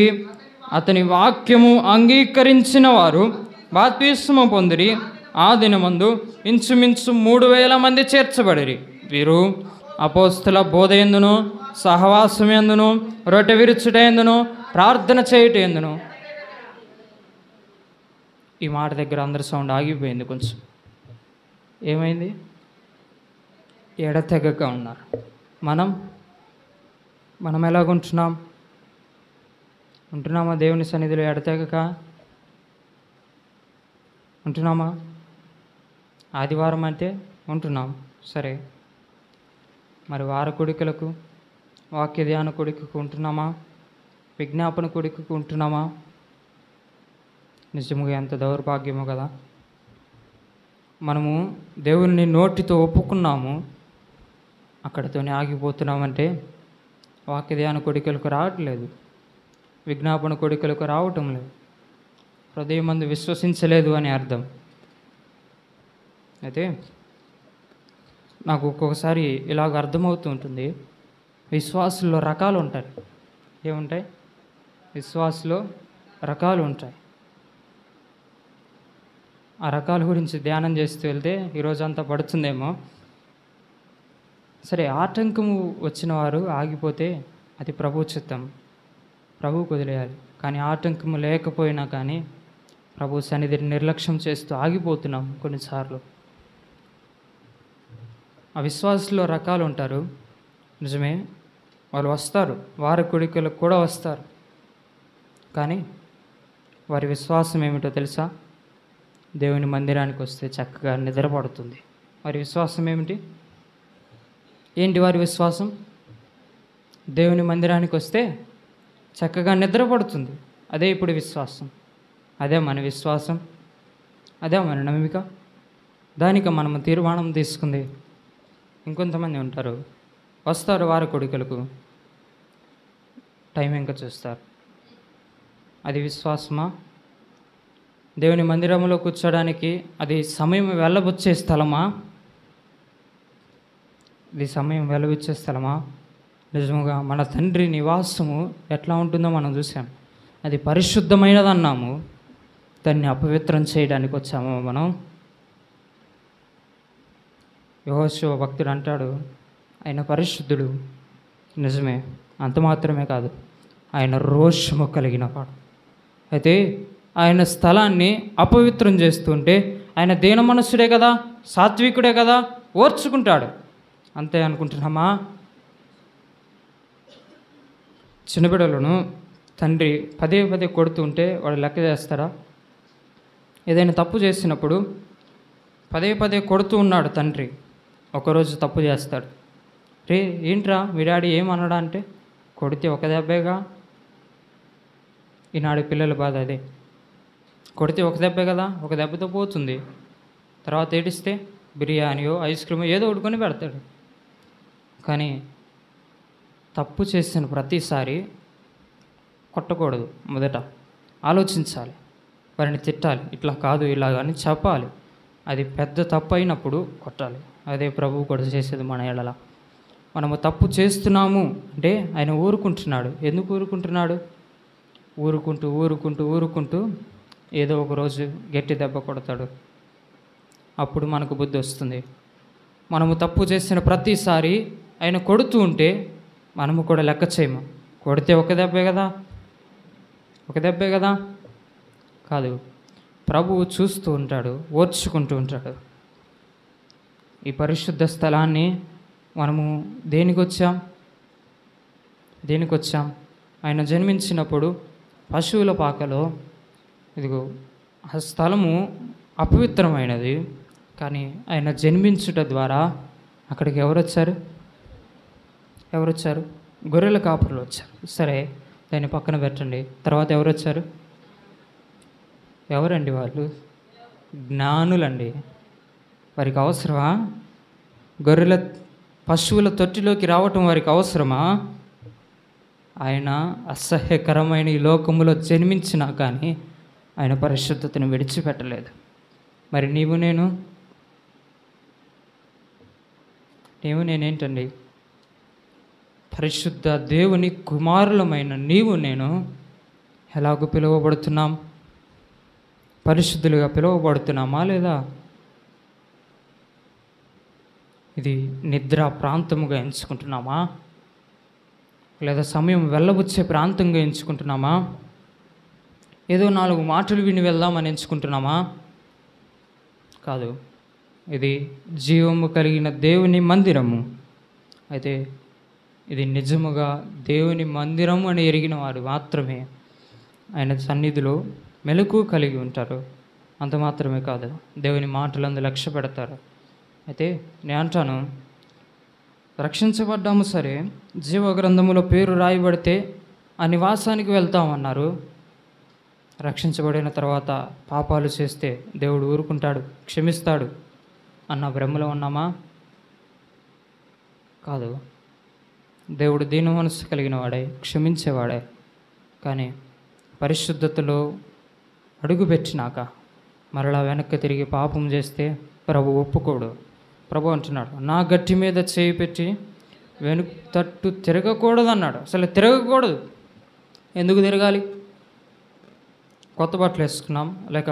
అతని వాక్యము అంగీకరించిన వారు బాప్తిస్మము పొందిరి. ఆ దినమందు ఇంచుమించు 3,000 మంది చేర్చబడిరి. వీరు అపోస్తల బోధ యందును, సహవాసం యందును, రొట్టె విరుచుట యందును, ప్రార్థన చేయుట యందును. ఈ మాట దగ్గర అందరి సౌండ్ ఆగిపోయింది. కొంచెం ఏమైంది? ఎడతెగక ఉన్నారు. మనం ఎలాగుంటున్నాం? ఉంటున్నామా దేవుని సన్నిధిలో ఎడతెగక? ఉంటున్నామా? ఆదివారం అంటే ఉంటున్నాం, సరే. మరి వార కొడుకులకు, వాక్య ధ్యాన కొడుకుకు ఉంటున్నామా? విజ్ఞాపన కొడుకుకు ఉంటున్నామా? నిజముగా ఎంత దౌర్భాగ్యమో కదా. మనము దేవుని నోటితో ఒప్పుకున్నాము, అక్కడితోనే ఆగిపోతున్నామంటే వాక్య ధ్యాన కొడుకులకు రావట్లేదు, విజ్ఞాపన కొడుకులకు రావటం లేదు, హృదయమందు విశ్వసించలేదు అని అర్థం. అయితే నాకు ఒక్కొక్కసారి ఇలాగ అర్థమవుతూ ఉంటుంది. విశ్వాసుల్లో రకాలు ఉంటాయి. ఏముంటాయి? విశ్వాసులో రకాలు ఉంటాయి. ఆ రకాల గురించి ధ్యానం చేస్తూ వెళ్తే ఈరోజంతా పడుతుందేమో. సరే, ఆటంకము వచ్చిన వారు ఆగిపోతే అది ప్రభు చిత్తం, ప్రభువుకు వదిలేయాలి. కానీ ఆటంకము లేకపోయినా కానీ ప్రభు సన్నిధిని నిర్లక్ష్యం చేస్తూ ఆగిపోతున్నాం కొన్నిసార్లు. ఆ విశ్వాసులో రకాలు ఉంటారు, నిజమే. వాళ్ళు వస్తారు, వారి కొడుకులకు కూడా వస్తారు. కానీ వారి విశ్వాసం ఏమిటో తెలుసా? దేవుని మందిరానికి వస్తే చక్కగా నిద్రపడుతుంది. వారి విశ్వాసం ఏమిటి? ఏంటి వారి విశ్వాసం? దేవుని మందిరానికి వస్తే చక్కగా నిద్రపడుతుంది. అదే ఇప్పుడు విశ్వాసం. అదే మన విశ్వాసం, అదే మన నమ్మిక. దానికి మనము తీర్మానం తీసుకుంది. ఇంకొంతమంది ఉంటారు, వస్తారు వారి కొడుకులకు, టైం ఇంకా చూస్తారు. అది విశ్వాసమా? దేవుని మందిరంలో కూర్చోడానికి అది సమయం వెళ్ళబుచ్చే స్థలమా? ఇది సమయం వెలువిచ్చే స్థలమా? నిజముగా మన తండ్రి నివాసము ఎట్లా ఉంటుందో మనం చూసాం. అది పరిశుద్ధమైనదన్నాము, దాన్ని అపవిత్రం చేయడానికి వచ్చాము మనం. యెహోషువ భక్తుడు అంటాడు, ఆయన పరిశుద్ధుడు. నిజమే, అంత మాత్రమే కాదు, ఆయన రోషము కలిగిన వాడు. అయితే ఆయన స్థలాన్ని అపవిత్రం చేస్తుంటే ఆయన దీన మనస్సుడే కదా, సాత్వికుడే కదా, ఓర్చుకుంటాడు. అంతే అనుకుంటున్నామా? చిన్నబిడ్డలను తండ్రి పదే కొడుతూ ఉంటే వాడు లెక్క చేస్తారా? ఏదైనా తప్పు చేసినప్పుడు పదే కొడుతూ ఉన్నాడు తండ్రి, ఒకరోజు తప్పు చేస్తాడు. రే ఏంట్రా మీ డాడీ ఏమన్నాడా అంటే, కొడితే ఒక దెబ్బేగా. ఈనాడు పిల్లల బాధ అదే. కొడితే ఒక దెబ్బే కదా, ఒక దెబ్బతో పోతుంది. తర్వాత ఏడిస్తే బిర్యానీయో ఐస్ క్రీమో ఏదో ఉడుకొని పెడతాడు. కానీ తప్పు చేసిన ప్రతిసారి కొట్టకూడదు. మొదట ఆలోచించాలి, వారిని తిట్టాలి, ఇట్లా కాదు ఇలాగని చెప్పాలి. అది పెద్ద తప్పు అయినప్పుడు కొట్టాలి. అదే ప్రభువు కూడా చేసేది మన ఎడల. మనము తప్పు చేస్తున్నాము అంటే ఆయన ఊరుకుంటున్నాడు. ఎందుకు ఊరుకుంటున్నాడు? ఊరుకుంటూ ఏదో ఒక రోజు గట్టి దెబ్బ కొడతాడు. అప్పుడు మనకు బుద్ధి వస్తుంది. మనము తప్పు చేసిన ప్రతిసారి ఆయన కొడుతూ ఉంటే మనము కూడా లెక్క చేయము. కొడితే ఒక దెబ్బే కదా కాదు. ప్రభువు చూస్తూ ఉంటాడు, ఓర్చుకుంటూ ఉంటాడు. ఈ పరిశుద్ధ స్థలాన్ని మనము దేనికి వచ్చాం? ఆయన జన్మించినప్పుడు పశువుల పాకలో, ఇదిగో ఆ స్థలము అపవిత్రమైనది. కానీ ఆయన జన్మించుట ద్వారా అక్కడికి ఎవరు వచ్చారు? గొర్రెల కాపరులు వచ్చారు. సరే, దాన్ని పక్కన పెట్టండి. తర్వాత ఎవరు వచ్చారు? ఎవరండి వాళ్ళు? జ్ఞానులండి. వారికి అవసరమా? పశువుల తొట్టిలోకి రావటం వారికి అవసరమా? ఆయన అసహ్యకరమైన ఈ లోకములో జన్మించినా కానీ ఆయన పరిశుద్ధతను విడిచిపెట్టలేదు. మరి నేనేంటండి? పరిశుద్ధ దేవుని కుమారులమైన నీవు నేను ఎలాగో పిలువబడుతున్నాం? పరిశుద్ధులుగా పిలువబడుతున్నామా లేదా? ఇది నిద్ర ప్రాంతముగా ఎంచుకుంటున్నామా, లేదా సమయం వెళ్ళబుచ్చే ప్రాంతంగా ఎంచుకుంటున్నామా? ఏదో 4 మాటలు విని వెళ్దామని ఎంచుకుంటున్నామా? కాదు, ఇది జీవము కలిగిన దేవుని మందిరము. అయితే ఇది నిజముగా దేవుని మందిరము అని ఎరిగిన వారు మాత్రమే ఆయన సన్నిధిలో మెలకువ కలిగి ఉంటారు. అంత మాత్రమే కాదు, దేవుని మాటలందు లక్ష్య పెడతారు. అయితే నేను అంటాను, రక్షించబడ్డాము సరే, జీవ గ్రంథములో పేరు రాయబడితే ఆ నివాసానికి వెళ్తామన్నారు. రక్షించబడిన తర్వాత పాపాలు చేస్తే దేవుడు ఊరుకుంటాడు, క్షమిస్తాడు అన్న భ్రమలో ఉన్నామా? కాదు, దేవుడు దీన మనసు కలిగిన వాడే, క్షమించేవాడే. కానీ పరిశుద్ధతలో అడుగుపెట్టినాక మరలా వెనక్కి తిరిగి పాపం చేస్తే ప్రభు ఒప్పుకోడు. ప్రభు అంటున్నాడు, నా గట్టి మీద చేయి పెట్టి వెనుక తట్టు తిరగకూడదు అన్నాడు. అసలు తిరగకూడదు. ఎందుకు తిరగాలి? కొత్త బట్టలు వేసుకున్నాం, లేక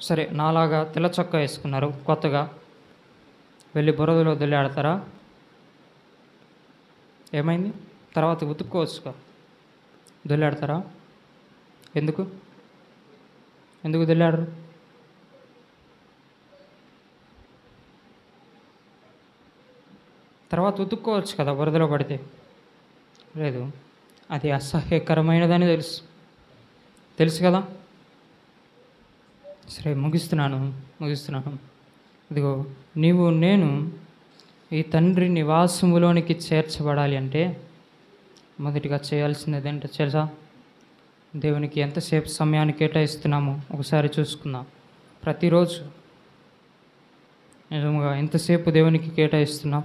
సరే నాలాగా తెల్ల చొక్కా వేసుకున్నారు కొత్తగా, వెళ్ళి బురదలో దొల్లాడతారా? ఏమైంది? తర్వాత ఉతుక్కోవచ్చుగా. దొల్లాడతారా? ఎందుకు దొల్లాడరు? తర్వాత ఉతుక్కోవచ్చు కదా బురదలో పడితే. లేదు, అది అసహ్యకరమైనదని తెలుసు కదా. సరే, ముగిస్తున్నాను. ఇదిగో, నీవు నేను ఈ తండ్రి నివాసములోనికి చేర్చబడాలి అంటే మొదటిగా చేయాల్సింది ఏంటో తెలుసా? దేవునికి ఎంతసేపు సమయాన్ని కేటాయిస్తున్నామో ఒకసారి చూసుకుందాం. ప్రతిరోజు నిజంగా ఎంతసేపు దేవునికి కేటాయిస్తున్నాం?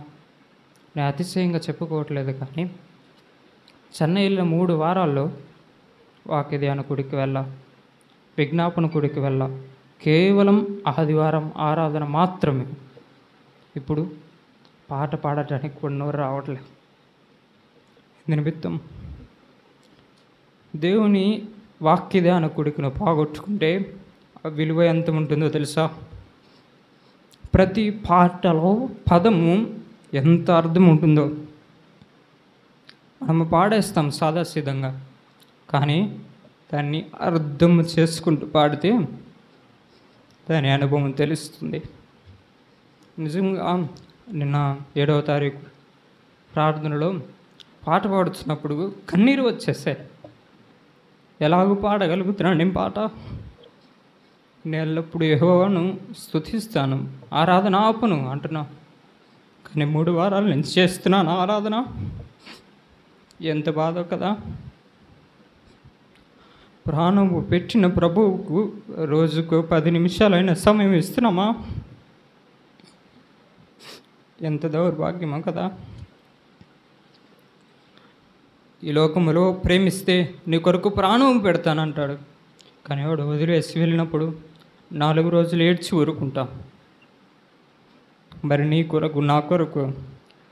నేను అతిశయంగా చెప్పుకోవట్లేదు, కానీ చెన్నైలో 3 వారాల్లో వాక్య ధ్యాన కూడికి వెళ్ళా, విజ్ఞాపన కూడికి వెళ్ళా, కేవలం ఆదివారం ఆరాధన మాత్రమే. ఇప్పుడు పాట పాడటానికి కూడా నోరు రావట్లేదు. నిమిత్తం దేవుని వాక్య ధ్యాన కూడికను పోగొట్టుకుంటే ఆ విలువ ఎంత ఉంటుందో తెలుసా? ప్రతి పాటలో పదము ఎంత అర్థం ఉంటుందో. మనము పాడేస్తాం సాదాసీదంగా, కానీ దాన్ని అర్థం చేసుకుంటూ పాడితే దాని అనుభవం తెలుస్తుంది. నిజంగా నిన్న 7వ తారీఖు ప్రార్థనలో పాట పాడుతున్నప్పుడు కన్నీరు వచ్చేసాయి. ఎలాగూ పాడగలుగుతున్నాను నేను పాట? నేను ఎల్లప్పుడూ యెహోవాను స్తుతిస్తాను, ఆరాధన ఆపను అంటున్నా. కానీ 3 వారాల నుంచి చేస్తున్నాను ఆరాధన. ఎంత బాధ కదా. ప్రాణము పెట్టిన ప్రభువుకు రోజుకు 10 నిమిషాలైన సమయం ఇస్తున్నామా? ఎంత దౌర్భాగ్యమో కదా. ఈ లోకములో ప్రేమిస్తే నీ కొరకు ప్రాణం పెడతానంటాడు, కానీ వాడు వదిలేసి వెళ్ళినప్పుడు 4 రోజులు ఏడ్చి ఊరుకుంటాం. మరి నీ కొరకు, నా కొరకు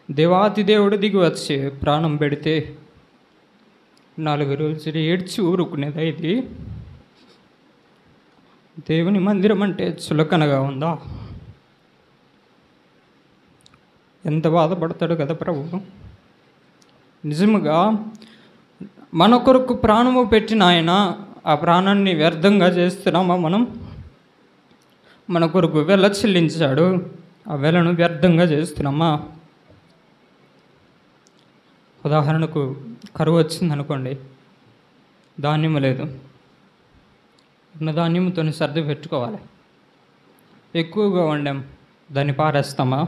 దేవాతి దేవుడు దిగి వచ్చి ప్రాణం పెడితే 4 రోజులు ఏడ్చి ఊరుకునేది ఇది? దేవుని మందిరం అంటే చులకనగా ఉందా? ఎంత బాధపడతాడు కదా ప్రభువు. నిజముగా మన కొరకు ప్రాణము పెట్టిన ఆయన ఆ ప్రాణాన్ని వ్యర్థంగా చేస్తున్నామా? మన కొరకు వెల చెల్లించాడు, ఆ వెలను వ్యర్థంగా చేస్తున్నామా? ఉదాహరణకు కరువు వచ్చిందనుకోండి, ధాన్యము లేదు, ఉన్న ధాన్యముతో సర్ది పెట్టుకోవాలి. ఎక్కువగా వండాం, దాన్ని పారేస్తామా?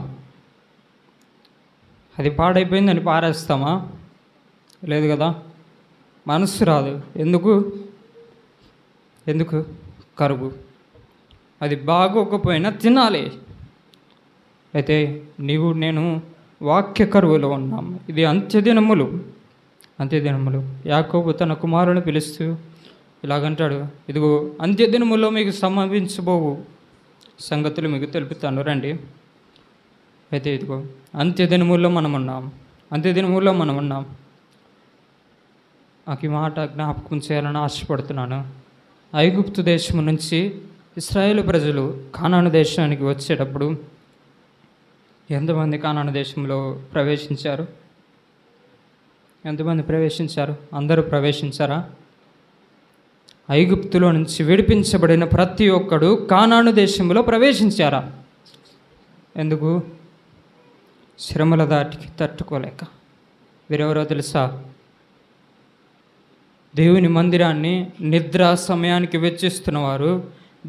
అది పాడైపోయిందని పారేస్తామా? లేదు కదా. మనసు రాదు. ఎందుకు? కరువు. అది బాగోకపోయినా తినాలి. అయితే నీవు నేను వాక్య కరువులో ఉన్నాం. ఇది అంత్యదినములు. అంత్యదినములు యాకోబు తన కుమారుని పిలుస్తూ ఇలాగంటాడు, ఇదిగో అంత్యదినములో మీకు సంభవించబోవు సంగతులు మీకు తెలుపుతాను రండి. అయితే ఇదిగో అంత్యదినముల్లో మనం ఉన్నాం. నాకు ఈ మాట జ్ఞాపకం చేయాలని ఆశపడుతున్నాను. ఐగుప్తు దేశం నుంచి ఇశ్రాయేలు ప్రజలు కానాను దేశానికి వచ్చేటప్పుడు ఎంతమంది కానాను దేశంలో ప్రవేశించారు? ఎంతమంది ప్రవేశించారు? అందరూ ప్రవేశించారా? ఐగుప్తులో నుంచి విడిపించబడిన ప్రతి ఒక్కడు కానాను దేశంలో ప్రవేశించారా? ఎందుకు? శ్రమల దాటికి తట్టుకోలేక. వీరెవరో తెలుసా? దేవుని మందిరాన్ని నిద్ర సమయానికి వెచ్చిస్తున్నవారు,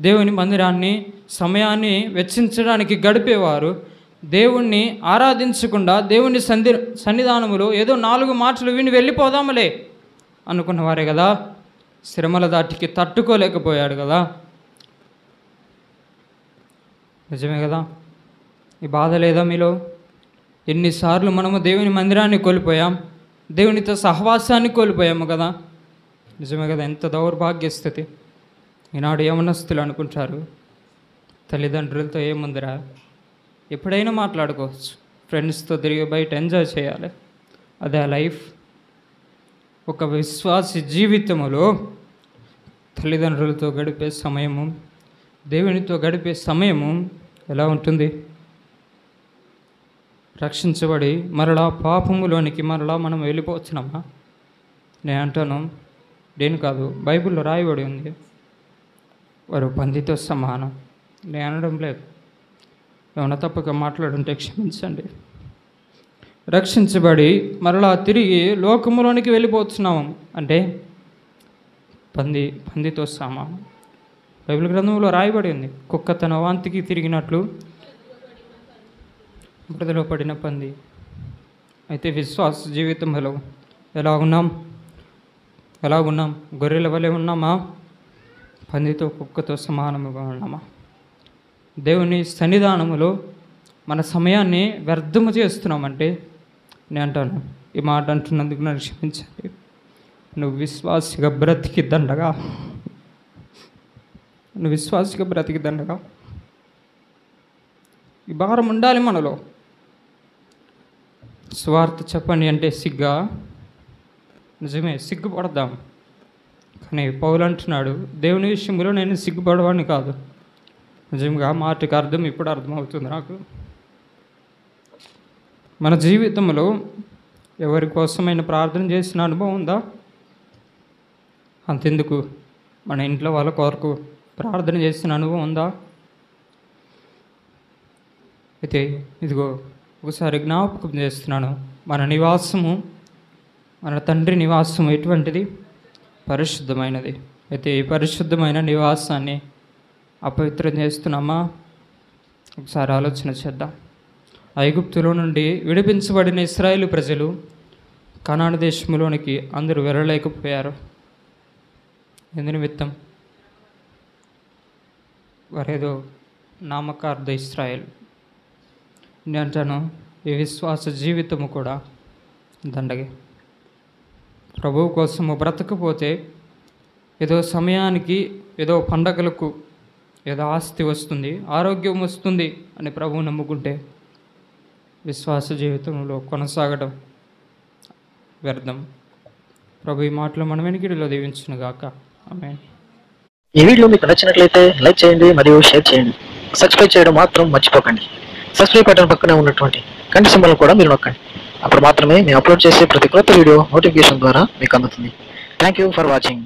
దేవుని మందిరాన్ని సమయాన్ని వెచ్చించడానికి గడిపేవారు, దేవుణ్ణి ఆరాధించకుండా దేవుని సన్నిధానములో ఏదో 4 మాటలు విని వెళ్ళిపోదాములే అనుకున్నవారే కదా. శ్రమల దాటికి తట్టుకోలేకపోయాడు కదా. నిజమే కదా? ఈ బాధ లేదా మీలో? ఎన్నిసార్లు మనము దేవుని మందిరాన్ని కోల్పోయాం, దేవునితో సహవాసాన్ని కోల్పోయాము కదా. నిజమే కదా? ఎంత దౌర్భాగ్య స్థితి. ఈనాడు యవనస్తులు అనుకుంటారు, తల్లిదండ్రులతో ఏముందిరా, ఎప్పుడైనా మాట్లాడుకోవచ్చు, ఫ్రెండ్స్తో తిరిగి బయట ఎంజాయ్ చేయాలి, అదే లైఫ్. ఒక విశ్వాసి జీవితంలో తల్లిదండ్రులతో గడిపే సమయము, దేవునితో గడిపే సమయము ఎలా ఉంటుంది? రక్షించబడి మరలా పాపములోనికి మనం వెళ్ళిపోతున్నామా? నేను అంటాను, నేను కాదు, బైబిల్లో రాయబడి ఉంది, వారు పందితో సమానం. నేను అనడం లేదు, ఏమైనా తప్పక మాట్లాడుంటే క్షమించండి. రక్షించబడి మరలా తిరిగి లోకములోనికి వెళ్ళిపోతున్నాము అంటే పందితో సమానం. బైబిల్ గ్రంథంలో రాయబడి ఉంది, కుక్క తన వాంతికి తిరిగినట్లు బురదలో పడిన పంది. అయితే విశ్వాస జీవితంలో ఎలా ఉన్నాం? గొర్రెల వలె ఉన్నామా? పందితో కుక్కతో సమానముగా ఉన్నామా? దేవుని సన్నిధానములో మన సమయాన్ని వ్యర్థము చేస్తున్నామంటే నేను అంటాను, ఈ మాట అంటున్నందుకు నన్ను క్షమించండి. నువ్వు విశ్వాసిగా బ్రతికి దండగా ఈ భారం ఉండాలి మనలో. స్వార్థ చెప్పండి అంటే సిగ్గా? నిజమే, సిగ్గుపడదాం. కానీ పౌలు అంటున్నాడు, దేవుని విషయంలో నేను సిగ్గుపడవాడిని కాదు. నిజంగా మాటకి అర్థం ఇప్పుడు అర్థమవుతుంది నాకు. మన జీవితంలో ఎవరి కోసమైనా ప్రార్థన చేసిన అనుభవం ఉందా? అంతెందుకు, మన ఇంట్లో వాళ్ళ కొరకు ప్రార్థన చేసిన అనుభవం ఉందా? అయితే ఇదిగో ఒకసారి జ్ఞాపకం చేస్తున్నాను, మన తండ్రి నివాసము ఎటువంటిది? పరిశుద్ధమైనది. అయితే ఈ పరిశుద్ధమైన నివాసాన్ని అపవిత్రం చేస్తున్నామా? ఒకసారి ఆలోచన చేద్దాం. ఐగుప్తులో నుండి విడిపించబడిన ఇశ్రాయేలు ప్రజలు కనాను దేశంలోనికి అందరూ వెళ్ళలేకపోయారు. ఎందు నిమిత్తం? వారేదో నామకార్థ ఇశ్రాయేల్. నేను అంటాను, ఈ విశ్వాస జీవితము కూడా దండగే. ప్రభువు కోసము బ్రతకపోతే ఏదో సమయానికి, ఏదో పండగలకు ఏదో ఆస్తి వస్తుంది, ఆరోగ్యం వస్తుంది అని ప్రభువు నమ్ముకుంటే విశ్వాస జీవితంలో కొనసాగడం వ్యర్థం. ప్రభు ఈ మాటలు మన వెనుకడిలో దీవించునుగాక. ఆమేన్. ఈ వీడియో మీకు నచ్చినట్లయితే లైక్ చేయండి మరియు షేర్ చేయండి. సబ్స్క్రైబ్ చేయడం మాత్రం మర్చిపోకండి. సబ్స్క్రైబ్ బటన్ పక్కనే ఉన్నటువంటి గంట సింబల్ కూడా మీరు నొక్కండి. అప్పుడు మాత్రమే మేము అప్లోడ్ చేసే ప్రతి కొత్త వీడియో నోటిఫికేషన్ ద్వారా మీకు అందుతుంది. Thank you for watching.